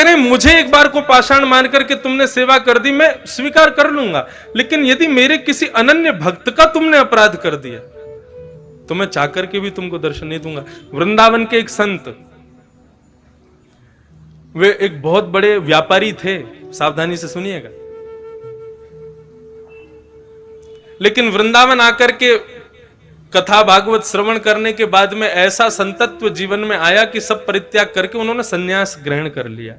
रहे हैं मुझे एक बार को पाषाण मान करके तुमने सेवा कर दी, मैं स्वीकार कर लूंगा, लेकिन यदि मेरे किसी अनन्य भक्त का तुमने अपराध कर दिया तो मैं चाह करके भी तुमको दर्शन नहीं दूंगा। वृंदावन के एक संत, वे एक बहुत बड़े व्यापारी थे, सावधानी से सुनिएगा, लेकिन वृंदावन आकर के कथा भागवत श्रवण करने के बाद में ऐसा संतत्व जीवन में आया कि सब परित्याग करके उन्होंने संन्यास ग्रहण कर लिया।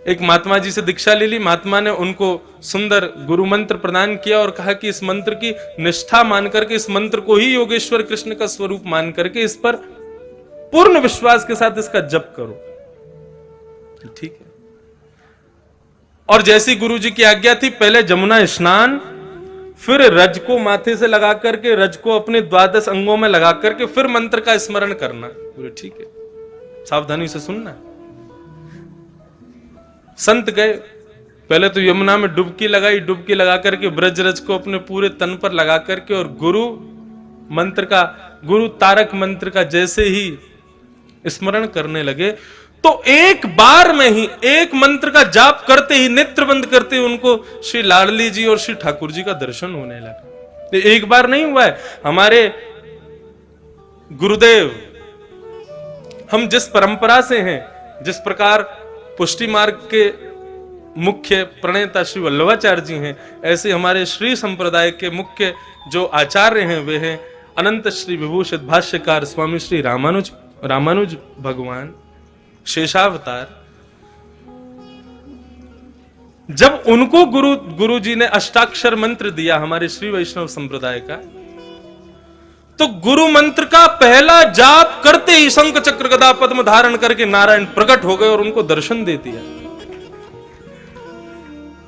एक महात्मा जी से दीक्षा ले ली, महात्मा ने उनको सुंदर गुरु मंत्र प्रदान किया और कहा कि इस मंत्र की निष्ठा मान करके, इस मंत्र को ही योगेश्वर कृष्ण का स्वरूप मान करके इस पर पूर्ण विश्वास के साथ इसका जप करो। ठीक है। और जैसी गुरु जी की आज्ञा थी, पहले जमुना स्नान, फिर रज को माथे से लगा करके, रज को अपने 12 अंगों में लगा करके फिर मंत्र का स्मरण करना। बोले ठीक है, सावधानी से सुनना। संत गए, पहले तो यमुना में डुबकी लगाई, डुबकी लगा करके ब्रज रज को अपने पूरे तन पर लगा करके और गुरु मंत्र का, गुरु तारक मंत्र का जैसे ही स्मरण करने लगे तो एक बार में ही, एक मंत्र का जाप करते ही, नेत्र बंद करते ही उनको श्री लाडली जी और श्री ठाकुर जी का दर्शन होने लगा। तो एक बार नहीं हुआ है। हमारे गुरुदेव, हम जिस परंपरा से हैं, जिस प्रकार पुष्टि मार्ग के मुख्य प्रणेता श्री वल्लभाचार्य जी हैं, ऐसे हमारे श्री संप्रदाय के मुख्य जो आचार्य हैं वे हैं अनंत श्री विभूषित भाष्यकार स्वामी श्री रामानुज भगवान शेषावतार। जब उनको गुरु जी ने अष्टाक्षर मंत्र दिया हमारे श्री वैष्णव संप्रदाय का, तो गुरु मंत्र का पहला जाप करते ही शंख चक्र गदा पद्म धारण करके नारायण प्रकट हो गए और उनको दर्शन दे दिया।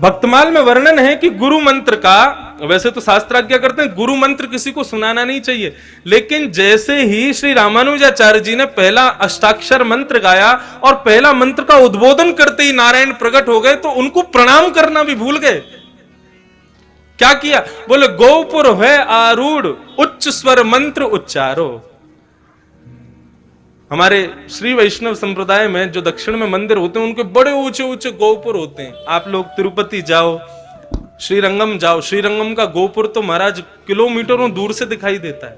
भक्तमाल में वर्णन है कि गुरु मंत्र का, वैसे तो शास्त्राज्ञा करते हैं गुरु मंत्र किसी को सुनाना नहीं चाहिए, लेकिन जैसे ही श्री रामानुजाचार्य जी ने पहला अष्टाक्षर मंत्र गाया और पहला मंत्र का उद्बोधन करते ही नारायण प्रकट हो गए, तो उनको प्रणाम करना भी भूल गए। क्या किया? बोले गोपुर है आरूढ़ उच्च स्वर मंत्र उच्चारो। हमारे श्री वैष्णव संप्रदाय में जो दक्षिण में मंदिर होते हैं उनके बड़े ऊंचे ऊंचे गोपुर होते हैं। आप लोग तिरुपति जाओ, श्रीरंगम जाओ, श्रीरंगम का गोपुर तो महाराज किलोमीटरों दूर से दिखाई देता है।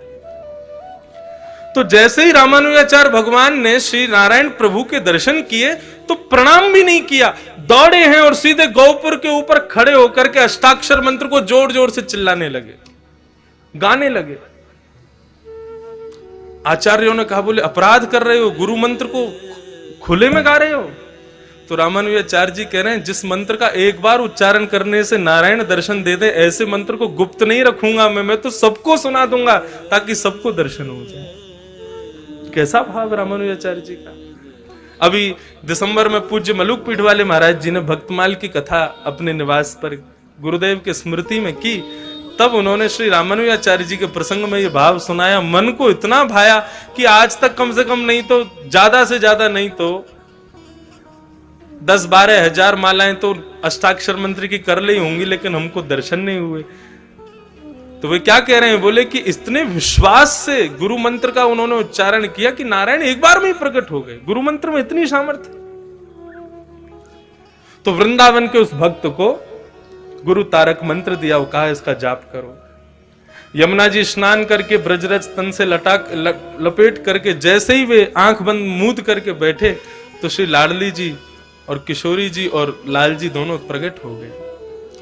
तो जैसे ही रामानुजाचार्य भगवान ने श्री नारायण प्रभु के दर्शन किए तो प्रणाम भी नहीं किया, दौड़े हैं और सीधे गोपुर के ऊपर खड़े होकर के अष्टाक्षर मंत्र को जोर जोर से चिल्लाने लगे, गाने लगे। आचार्यों ने कहा, बोले अपराध कर रहे हो, गुरु मंत्र को खुले में गा रहे हो। तो रामानुजाचार्य जी कह रहे हैं, जिस मंत्र का एक बार उच्चारण करने से नारायण दर्शन दे दे, ऐसे मंत्र को गुप्त नहीं रखूंगा मैं तो सबको सुना दूंगा ताकि सबको दर्शन हो जाए। कैसा भाव रामानुजाचार्य जी का। अभी दिसंबर में पूज्य मलुक पीठ वाले महाराज जी ने भक्तमाल की कथा अपने निवास पर गुरुदेव के स्मृति में की, तब उन्होंने श्री रामानुजाचार्य जी के प्रसंग में ये भाव सुनाया। मन को इतना भाया कि आज तक कम से कम नहीं तो ज्यादा से ज्यादा नहीं तो 10-12 हजार मालाएं तो अष्टाक्षर मंत्र की कर ली होंगी, लेकिन हमको दर्शन नहीं हुए। तो वे क्या कह रहे हैं, बोले कि इतने विश्वास से गुरु मंत्र का उन्होंने उच्चारण किया कि नारायण एक बार में ही प्रकट हो गए। गुरु मंत्र में इतनी सामर्थ्य। तो वृंदावन के उस भक्त को गुरु तारक मंत्र दिया, वो कहा इसका जाप करो। यमुना जी स्नान करके ब्रजरज तन से लपेट करके जैसे ही वे आंख बंद मूंद करके बैठे तो श्री लाडली जी और किशोरी जी और लाल जी दोनों प्रकट हो गए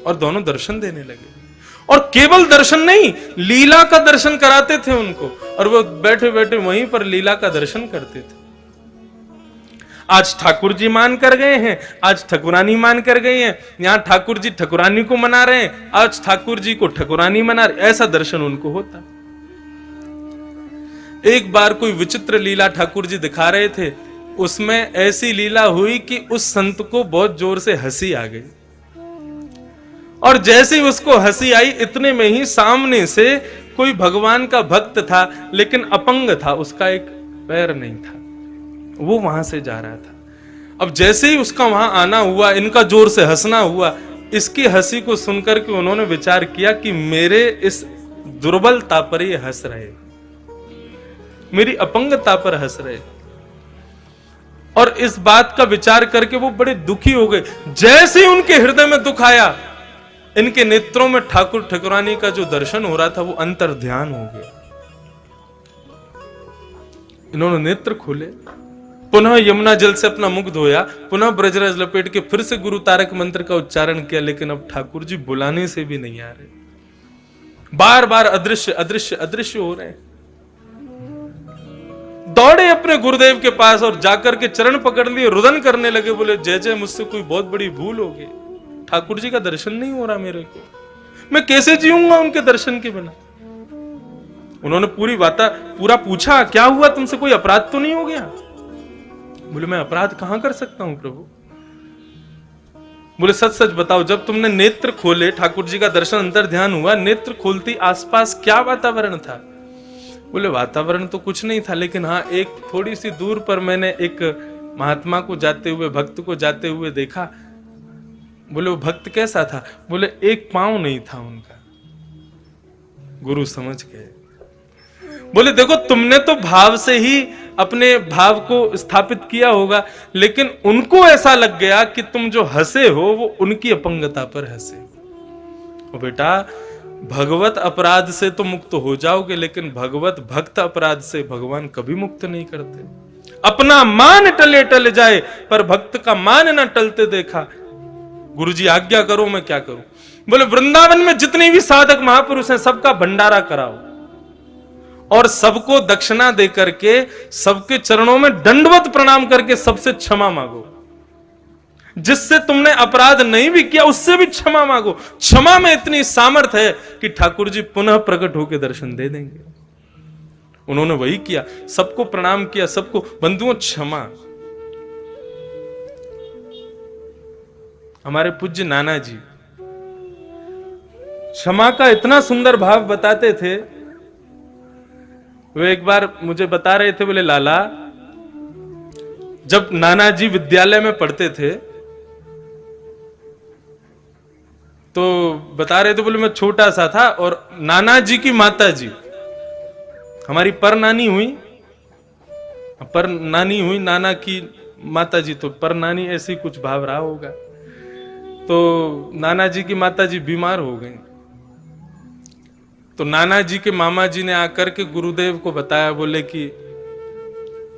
और दोनों दर्शन देने लगे। और केवल दर्शन नहीं, लीला का दर्शन कराते थे उनको, और वो बैठे बैठे वहीं पर लीला का दर्शन करते थे। आज ठाकुर जी मान कर गए हैं, आज ठकुरानी मान कर गई हैं, यहां ठाकुर जी ठकुरानी को मना रहे हैं, आज ठाकुर जी को ठकुरानी मना रहे, ऐसा दर्शन उनको होता। एक बार कोई विचित्र लीला ठाकुर जी दिखा रहे थे, उसमें ऐसी लीला हुई कि उस संत को बहुत जोर से हंसी आ गई, और जैसे ही उसको हंसी आई इतने में ही सामने से कोई भगवान का भक्त था, लेकिन अपंग था, उसका एक पैर नहीं था, वो वहां से जा रहा था। अब जैसे ही उसका वहां आना हुआ, इनका जोर से हंसना हुआ, इसकी हंसी को सुनकर के उन्होंने विचार किया कि मेरे इस दुर्बलता पर ये हंस रहे, मेरी अपंगता पर हंस रहे। और इस बात का विचार करके वो बड़े दुखी हो गए। जैसे ही उनके हृदय में दुख आया, इनके नेत्रों में ठाकुर ठकुरानी का जो दर्शन हो रहा था वो अंतर ध्यान हो गया। इन्होंने नेत्र खोले, पुनः यमुना जल से अपना मुख धोया, पुनः ब्रजरज लपेट के फिर से गुरु तारक मंत्र का उच्चारण किया, लेकिन अब ठाकुर जी बुलाने से भी नहीं आ रहे। बार बार अदृश्य अदृश्य अदृश्य हो रहे हैं। दौड़े अपने गुरुदेव के पास और जाकर के चरण पकड़ लिए, रुदन करने लगे, बोले जय जय, मुझसे कोई बहुत बड़ी भूल हो गई, ठाकुर जी का दर्शन नहीं हो रहा मेरे को, मैं कैसे जीऊंगा उनके दर्शन के बिना। उन्होंने पूरा पूछा, क्या हुआ तुमसे, कोई अपराध तो नहीं हो गया? बोले मैं अपराध कहां कर सकता हूं प्रभु। बोले सच सच बताओ, जब तुमने नेत्र खोले, ठाकुर जी का दर्शन अंतर ध्यान हुआ, नेत्र खोलती आसपास क्या वातावरण था? बोले वातावरण तो कुछ नहीं था, लेकिन हाँ एक थोड़ी सी दूर पर मैंने एक महात्मा को जाते हुए, भक्त को जाते हुए देखा। बोले वो भक्त कैसा था? बोले एक पांव नहीं था उनका। गुरु समझ गए। बोले देखो, तुमने तो भाव से ही अपने भाव को स्थापित किया होगा, लेकिन उनको ऐसा लग गया कि तुम जो हंसे हो वो उनकी अपंगता पर हंसे। और बेटा, भगवत अपराध से तो मुक्त हो जाओगे, लेकिन भगवत भक्त अपराध से भगवान कभी मुक्त नहीं करते। अपना मान टले टल जाए, पर भक्त का मान न टलते देखा। गुरुजी आज्ञा करो, मैं क्या करूं? बोले वृंदावन में जितने भी साधक महापुरुष हैं, सबका भंडारा कराओ और सबको दक्षिणा दे करके, सबके चरणों में दंडवत प्रणाम करके सबसे क्षमा मांगो। जिससे तुमने अपराध नहीं भी किया उससे भी क्षमा मांगो। क्षमा में इतनी सामर्थ्य है कि ठाकुर जी पुनः प्रकट होकर दर्शन दे देंगे। उन्होंने वही किया, सबको प्रणाम किया, सबको। बंधुओं, क्षमा। हमारे पूज्य नाना जी क्षमा का इतना सुंदर भाव बताते थे। वे एक बार मुझे बता रहे थे, बोले लाला, जब नाना जी विद्यालय में पढ़ते थे तो बता रहे थे, बोले मैं छोटा सा था और नाना जी की माता जी, हमारी पर नानी हुई नाना की माता जी, तो पर नानी ऐसी कुछ भाव रहा होगा। तो नाना जी की माता जी बीमार हो गई, तो नाना जी के मामा जी ने आकर के गुरुदेव को बताया, बोले कि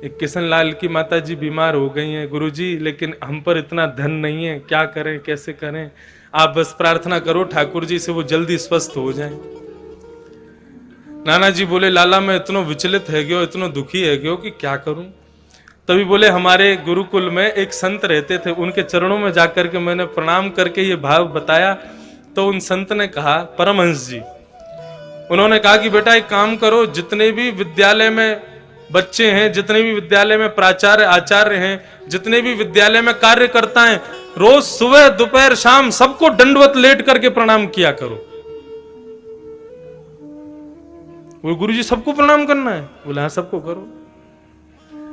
एक किशन लाल की माता जी बीमार हो गई हैं गुरुजी, लेकिन हम पर इतना धन नहीं है, क्या करें, कैसे करें, आप बस प्रार्थना करो ठाकुर जी से वो जल्दी स्वस्थ हो जाएं। नाना जी बोले लाला, मैं इतना विचलित है गयो, इतना दुखी है गयो कि क्या करूं। तभी बोले हमारे गुरुकुल में एक संत रहते थे, उनके चरणों में जाकर के मैंने प्रणाम करके ये भाव बताया। तो उन संत ने कहा, परमहंस जी, उन्होंने कहा कि बेटा एक काम करो, जितने भी विद्यालय में बच्चे हैं, जितने भी विद्यालय में प्राचार्य आचार्य हैं, जितने भी विद्यालय में कार्यकर्ता हैं, रोज सुबह दोपहर शाम सबको दंडवत लेट करके प्रणाम किया करो। वो गुरुजी सबको प्रणाम करना है? बोले हाँ सबको करो।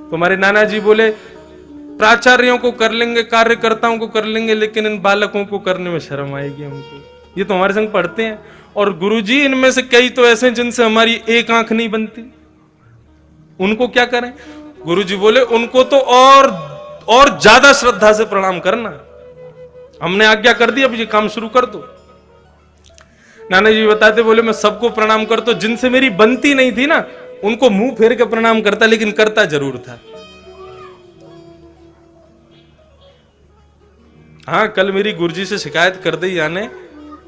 तो हमारे नाना जी बोले प्राचार्यों को कर लेंगे, कार्यकर्ताओं को कर लेंगे, लेकिन इन बालकों को करने में शर्म आएगी हमको, ये तो हमारे संग पढ़ते हैं। और गुरुजी इनमें से कई तो ऐसे हैं जिनसे हमारी एक आंख नहीं बनती, उनको क्या करें? गुरुजी बोले उनको तो और ज्यादा श्रद्धा से प्रणाम करना, हमने आज्ञा कर दी, अब ये काम शुरू कर दो। नाना जी बताते, बोले मैं सबको प्रणाम करता, जिनसे मेरी बनती नहीं थी ना उनको मुंह फेर के प्रणाम करता, लेकिन करता जरूर था। हाँ, कल मेरी गुरुजी से शिकायत कर दी याने,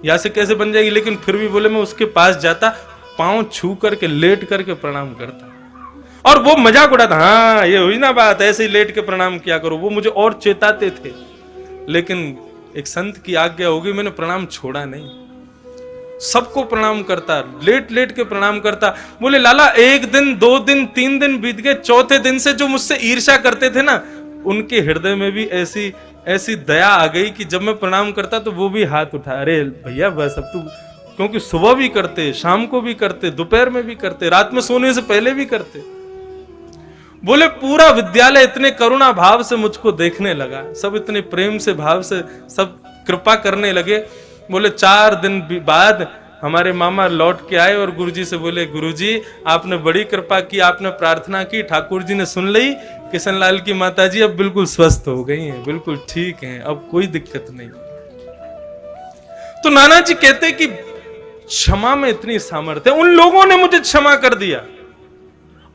या से कैसे बन जाएगी, लेकिन फिर भी बोले मैं उसके पास जाता, पांव छू करके लेट करके प्रणाम करता, और वो मजाक उड़ाता, हाँ ये हुई ना बात, ऐसे ही लेट के प्रणाम किया करो। वो मुझे और चेताते थे, लेकिन एक संत की आज्ञा होगी, मैंने प्रणाम छोड़ा नहीं, सबको प्रणाम करता, लेट लेट के प्रणाम करता। बोले लाला, एक दिन, 2 दिन, 3 दिन बीत गए, चौथे दिन से जो मुझसे ईर्ष्या करते थे ना, उनके हृदय में भी ऐसी दया आ गई कि जब मैं प्रणाम करता तो वो भी हाथ उठा, अरे भैया बस अब तू, क्योंकि सुबह भी करते, शाम को भी करते, दोपहर में भी करते, रात में सोने से पहले भी करते। बोले पूरा विद्यालय इतने करुणा भाव से मुझको देखने लगा, सब इतने प्रेम से भाव से सब कृपा करने लगे। बोले 4 दिन बाद हमारे मामा लौट के आए और गुरुजी से बोले, गुरुजी आपने बड़ी कृपा की, आपने प्रार्थना की, ठाकुर जी ने सुन ली, किशनलाल की माताजी अब बिल्कुल स्वस्थ हो गई हैं, बिल्कुल ठीक हैं, अब कोई दिक्कत नहीं। तो नाना जी कहते कि क्षमा में इतनी सामर्थ्य है। उन लोगों ने मुझे क्षमा कर दिया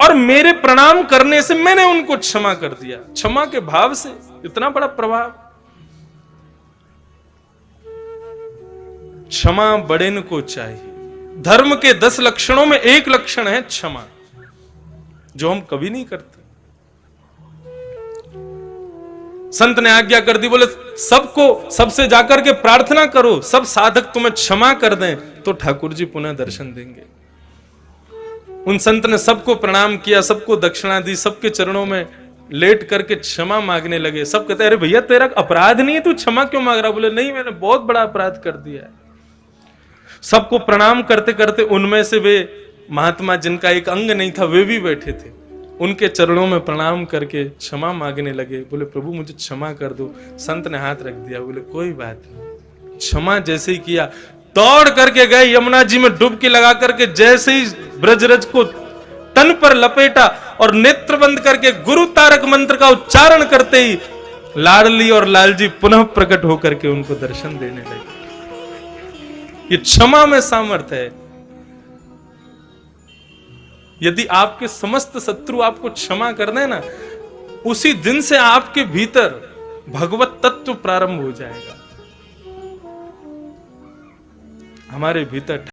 और मेरे प्रणाम करने से मैंने उनको क्षमा कर दिया। क्षमा के भाव से इतना बड़ा प्रभाव। क्षमा बड़ेन को चाहिए। धर्म के 10 लक्षणों में एक लक्षण है क्षमा, जो हम कभी नहीं करते। संत ने आज्ञा कर दी, बोले सबको सबसे जाकर के प्रार्थना करो, सब साधक तुम्हें क्षमा कर दें तो ठाकुर जी पुनः दर्शन देंगे। उन संत ने सबको प्रणाम किया, सबको दक्षिणा दी, सबके चरणों में लेट करके क्षमा मांगने लगे। सब कहते अरे भैया तेरा अपराध नहीं है, तू क्षमा क्यों मांग रहा? बोले नहीं, मैंने बहुत बड़ा अपराध कर दिया है। सबको प्रणाम करते करते उनमें से वे महात्मा जिनका एक अंग नहीं था वे भी बैठे थे, उनके चरणों में प्रणाम करके क्षमा मांगने लगे। बोले प्रभु मुझे क्षमा कर दो। संत ने हाथ रख दिया, बोले कोई बात नहीं। क्षमा जैसे ही किया, दौड़ करके गए यमुना जी में डुबकी लगा करके, जैसे ही ब्रजरज को तन पर लपेटा और नेत्र बंद करके गुरु तारक मंत्र का उच्चारण करते ही लाडली और लालजी पुनः प्रकट होकर के उनको दर्शन देने लगे। ये क्षमा में सामर्थ्य है। यदि आपके समस्त शत्रु आपको क्षमा कर दें ना, उसी दिन से आपके भीतर भगवत तत्व प्रारंभ हो जाएगा। हमारे भीतर